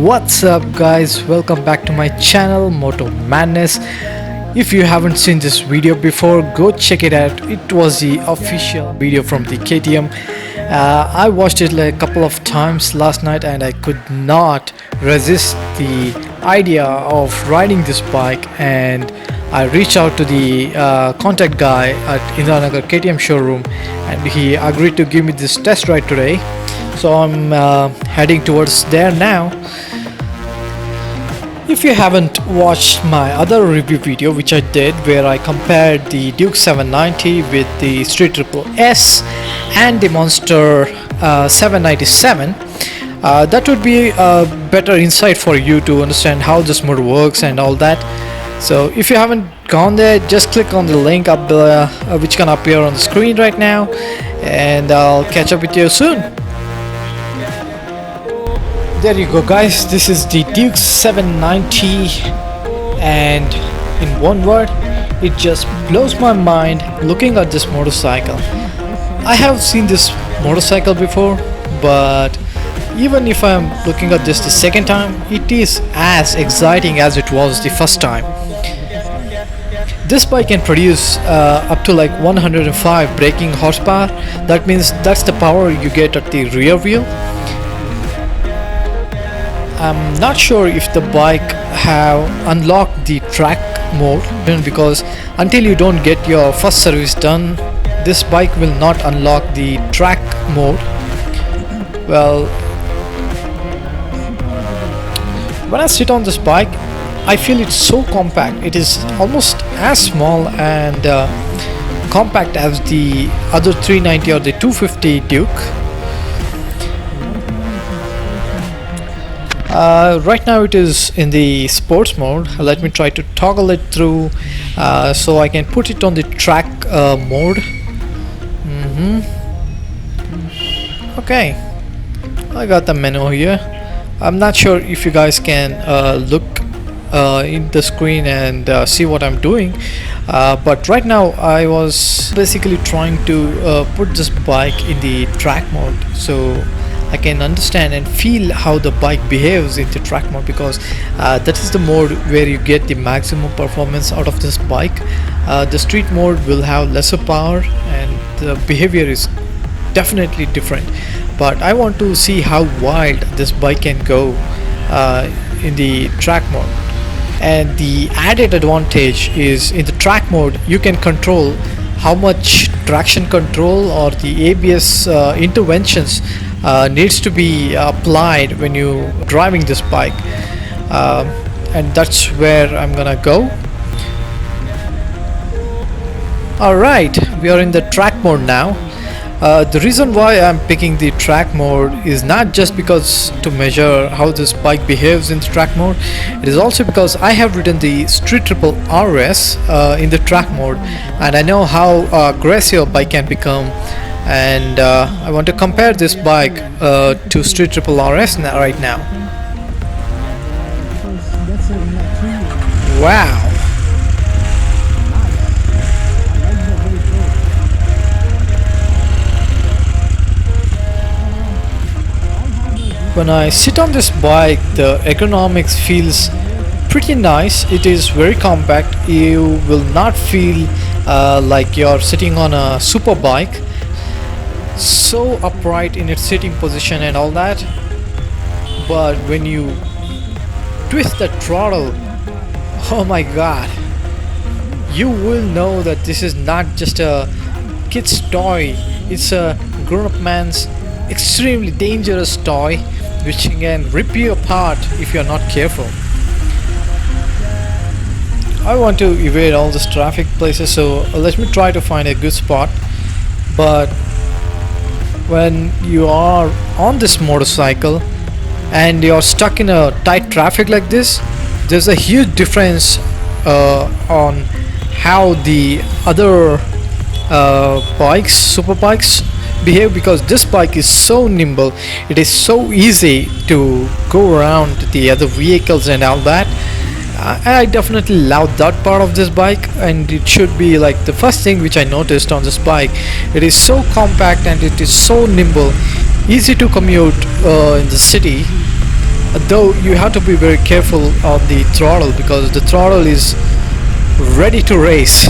What's up guys, welcome back to my channel Moto Madness. If you haven't seen this video before, go check it out. It was the official video from the KTM. I watched it like a couple of times last night and I could not resist the idea of riding this bike, and I reached out to the contact guy at Indranagar KTM showroom and he agreed to give me this test ride today. So I'm heading towards there now. If you haven't watched my other review video which I did, where I compared the Duke 790 with the Street Triple S and the Monster 797, that would be a better insight for you to understand how this motor works and all that. So if you haven't gone there, just click on the link up which can appear on the screen right now, and I'll catch up with you soon. There you go guys, this is the Duke 790, and in one word, it just blows my mind looking at this motorcycle. I have seen this motorcycle before, but even if I'm looking at this the second time, it is as exciting as it was the first time. This bike can produce up to like 105 braking horsepower. That means that's the power you get at the rear wheel. I'm not sure if the bike have unlocked the track mode, because until you don't get your first service done, this bike will not unlock the track mode. Well, when I sit on this bike, I feel it's so compact. It is almost as small and compact as the other 390 or the 250 Duke. Right now it is in the sports mode. Let me try to toggle it through so I can put it on the track mode. Okay, I got the menu here. I'm not sure if you guys can look in the screen and see what I'm doing, but right now I was basically trying to put this bike in the track mode so I can understand and feel how the bike behaves in the track mode, because that is the mode where you get the maximum performance out of this bike. The street mode will have lesser power and the behavior is definitely different, but I want to see how wild this bike can go in the track mode. And the added advantage is, in the track mode you can control how much traction control or the ABS interventions needs to be applied when you driving this bike, and that's where I'm gonna go. Alright, we are in the track mode now. The reason why I'm picking the track mode is not just because to measure how this bike behaves in the track mode. It is also because I have ridden the Street Triple RS in the track mode, and I know how aggressive a bike can become, and I want to compare this bike to Street Triple RS right now. Wow. When I sit on this bike, the ergonomics feels pretty nice. It is very compact. You will not feel like you're sitting on a super bike. So upright in its sitting position and all that. But when you twist the throttle, oh my god, you will know that this is not just a kid's toy. It's a grown-up man's extremely dangerous toy which can rip you apart if you're not careful. I want to evade all these traffic places, so let me try to find a good spot. But when you are on this motorcycle and you're stuck in a tight traffic like this, there's a huge difference on how the other bikes, super bikes, behave, because this bike is so nimble. It is so easy to go around the other vehicles and all that. I definitely love that part of this bike, and it should be like the first thing which I noticed on this bike. It is so compact and it is so nimble, easy to commute in the city, though you have to be very careful on the throttle because the throttle is ready to race.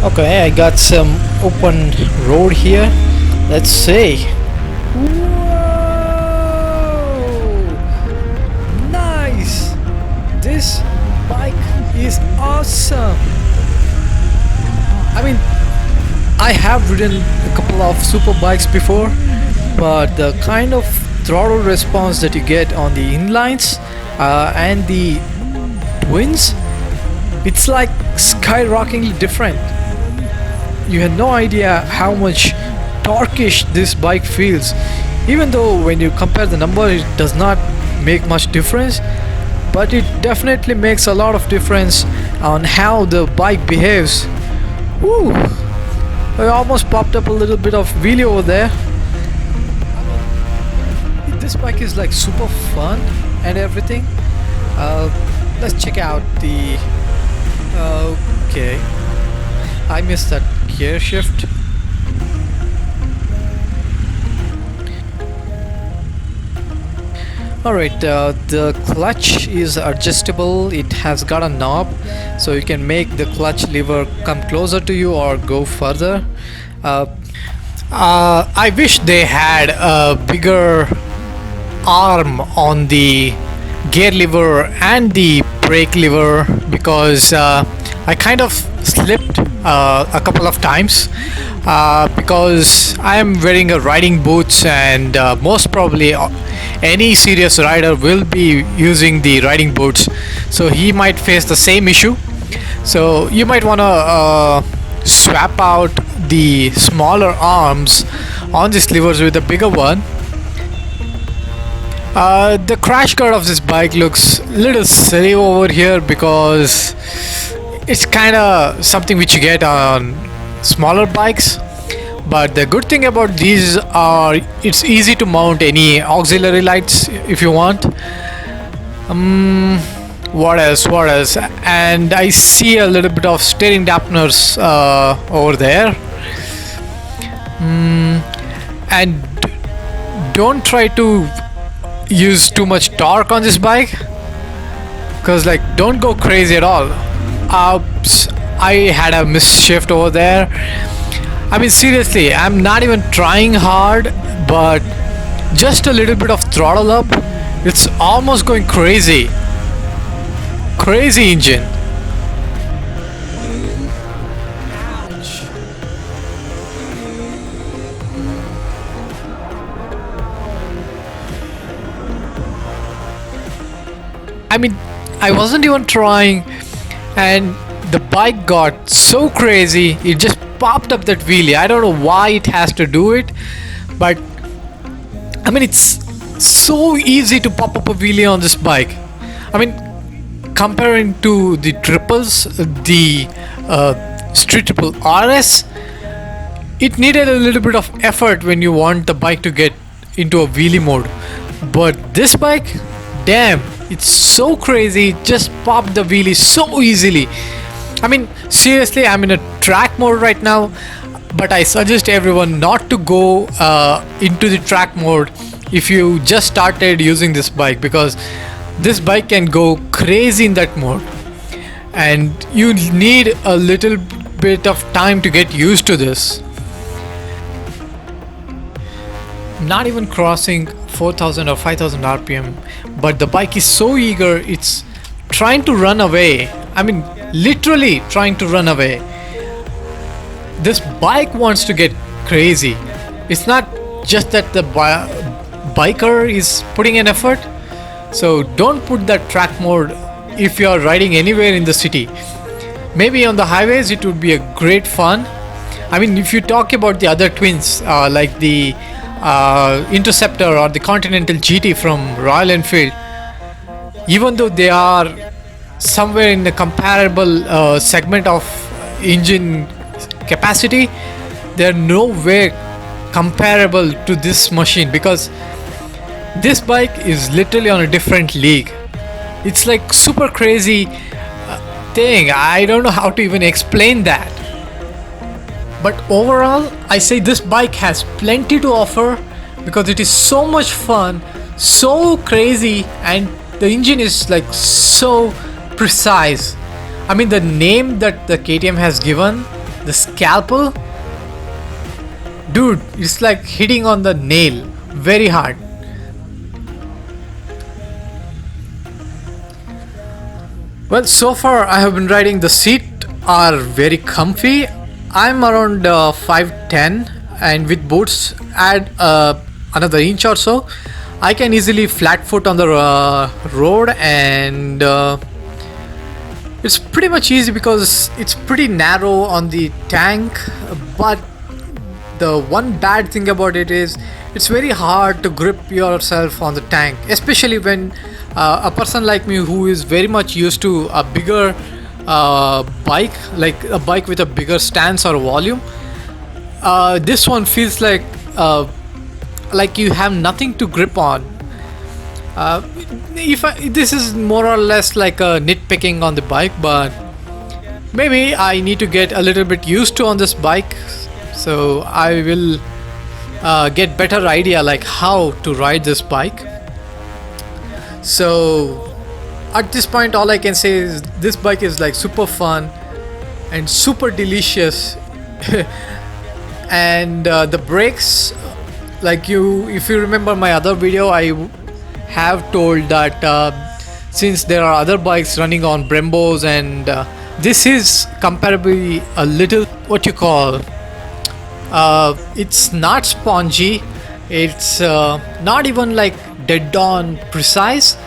Okay, I got some open road here. Let's see. Whoa! Nice! This bike is awesome. I mean, I have ridden a couple of super bikes before, but the kind of throttle response that you get on the inlines and the twins, it's like skyrocketingly different. You had no idea how much torquish this bike feels, even though when you compare the number it does not make much difference, but it definitely makes a lot of difference on how the bike behaves. Woo! I almost popped up a little bit of wheelie over there. This bike is like super fun and everything. Let's check out the okay, I missed that gear shift. Alright, the clutch is adjustable. It has got a knob, so you can make the clutch lever come closer to you or go further. I wish they had a bigger arm on the gear lever and the brake lever because I kind of slipped a couple of times because I am wearing a riding boots and most probably any serious rider will be using the riding boots, so he might face the same issue. So you might want to swap out the smaller arms on these levers with a bigger one. The crash guard of this bike looks a little silly over here because it's kind of something which you get on smaller bikes, but the good thing about these are it's easy to mount any auxiliary lights if you want. What else, and I see a little bit of steering dampeners over there. And don't try to use too much torque on this bike because like don't go crazy at all. Oops, I had a misshift over there. I mean seriously, I'm not even trying hard, but just a little bit of throttle up, it's almost going crazy. Crazy engine. I mean, I wasn't even trying, and the bike got so crazy, it just popped up that wheelie. I don't know why it has to do it, but I mean, it's so easy to pop up a wheelie on this bike. I mean, comparing to the triples, the Street Triple RS, it needed a little bit of effort when you want the bike to get into a wheelie mode. But this bike, damn, it's so crazy, it just popped the wheelie so easily. I mean, seriously, I'm in a track mode right now, but I suggest everyone not to go into the track mode if you just started using this bike, because this bike can go crazy in that mode and you need a little bit of time to get used to this. Not even crossing 4000 or 5000 rpm, but the bike is so eager, it's trying to run away. I mean, literally trying to run away. This bike wants to get crazy. It's not just that the biker is putting an effort. So don't put that track mode if you are riding anywhere in the city. Maybe on the highways it would be a great fun. I mean, if you talk about the other twins like the Interceptor or the Continental GT from Royal Enfield, even though they are somewhere in the comparable segment of engine capacity, they are nowhere comparable to this machine, because this bike is literally on a different league. It's like super crazy thing. I don't know how to even explain that. But overall, I say this bike has plenty to offer because it is so much fun, so crazy, and the engine is like so precise. I mean, the name that the KTM has given, the scalpel, dude, it's like hitting on the nail very hard. Well, so far I have been riding. The seat are very comfy. I'm around 5'10", and with boots add another inch or so, I can easily flat foot on the road, and it's pretty much easy because it's pretty narrow on the tank. But the one bad thing about it is it's very hard to grip yourself on the tank, especially when a person like me who is very much used to a bigger bike, like a bike with a bigger stance or volume. This one feels like you have nothing to grip on. This is more or less like a nitpicking on the bike, but maybe I need to get a little bit used to on this bike, so I will get better idea like how to ride this bike. So at this point, all I can say is this bike is like super fun and super delicious. And the brakes, like if you remember my other video, I have told that since there are other bikes running on Brembos, and this is comparably a little, what you call, it's not spongy, it's not even like dead on precise,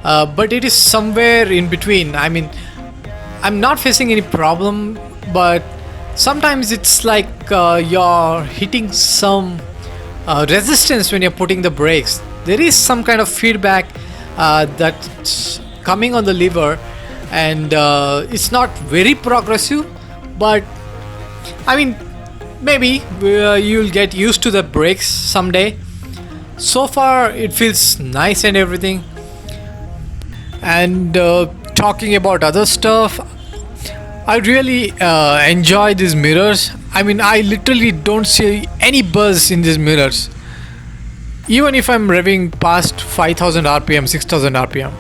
but it is somewhere in between. I mean, I'm not facing any problem, but sometimes it's like you're hitting some resistance when you're putting the brakes. There is some kind of feedback that's coming on the lever, and it's not very progressive, but I mean, maybe you'll get used to the brakes someday. So far it feels nice and everything. And talking about other stuff, I really enjoy these mirrors. I mean, I literally don't see any buzz in these mirrors, even if I'm revving past 5000 rpm, 6000 rpm.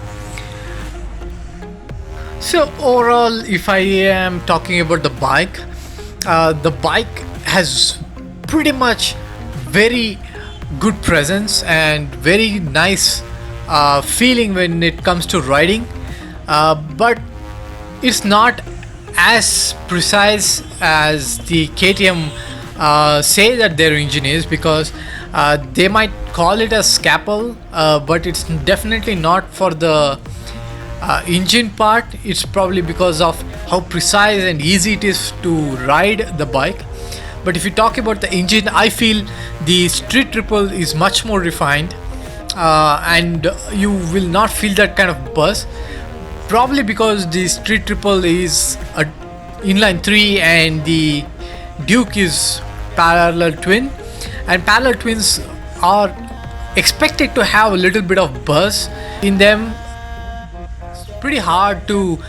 So overall, if I am talking about the bike has pretty much very good presence and very nice feeling when it comes to riding, but it's not as precise as the KTM say that their engine is, because they might call it a scalpel, but it's definitely not for the engine part. It's probably because of how precise and easy it is to ride the bike. But if you talk about the engine, I feel the street triple is much more refined, and you will not feel that kind of buzz, probably because the street triple is a inline 3 and the Duke is parallel twin, and parallel twins are expected to have a little bit of buzz in them. It's pretty hard to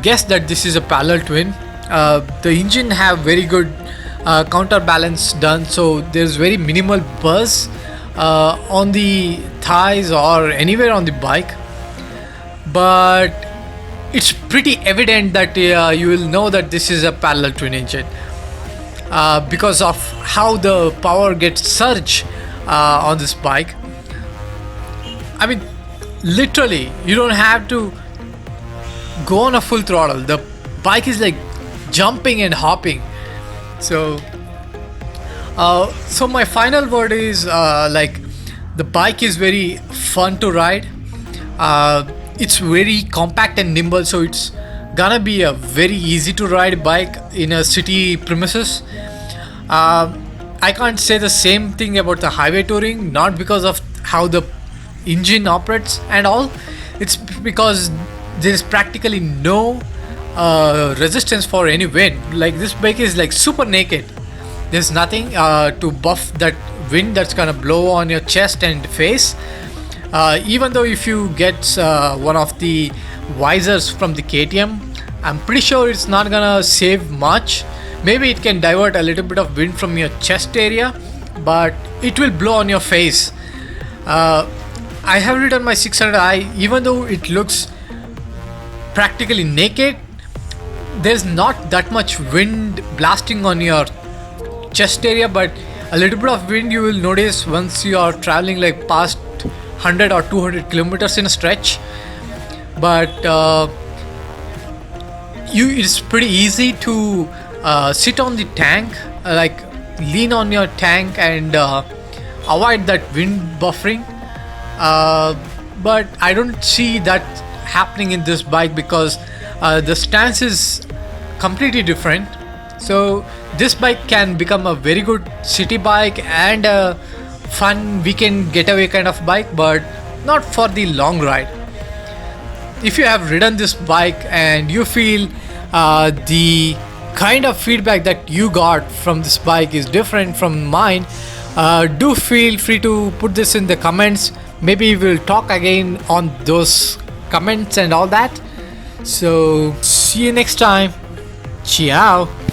guess that this is a parallel twin. The engine have very good counterbalance done, so there's very minimal buzz on the thighs or anywhere on the bike, but it's pretty evident that you will know that this is a parallel twin engine because of how the power gets surged on this bike. I mean, literally, you don't have to go on a full throttle. The bike is like jumping and hopping. So my final word is like the bike is very fun to ride. It's very compact and nimble, so it's gonna be a very easy to ride bike in a city premises. I can't say the same thing about the highway touring, not because of how the engine operates and all. It's because there is practically no resistance for any wind. Like, this bike is like super naked. There's nothing to buff that wind that's gonna blow on your chest and face. Even though if you get one of the visors from the KTM, I'm pretty sure it's not gonna save much. Maybe it can divert a little bit of wind from your chest area, but it will blow on your face. uh, I have ridden my 600i, even though it looks practically naked. There's not that much wind blasting on your chest area, but a little bit of wind you will notice once you are traveling like past 100 or 200 kilometers in a stretch. But it's pretty easy to sit on the tank, like lean on your tank and avoid that wind buffering. But I don't see that happening in this bike because the stance is completely different. So this bike can become a very good city bike and a fun weekend getaway kind of bike, but not for the long ride. If you have ridden this bike and you feel the kind of feedback that you got from this bike is different from mine, do feel free to put this in the comments. Maybe we'll talk again on those comments and all that. So see you next time. Ciao.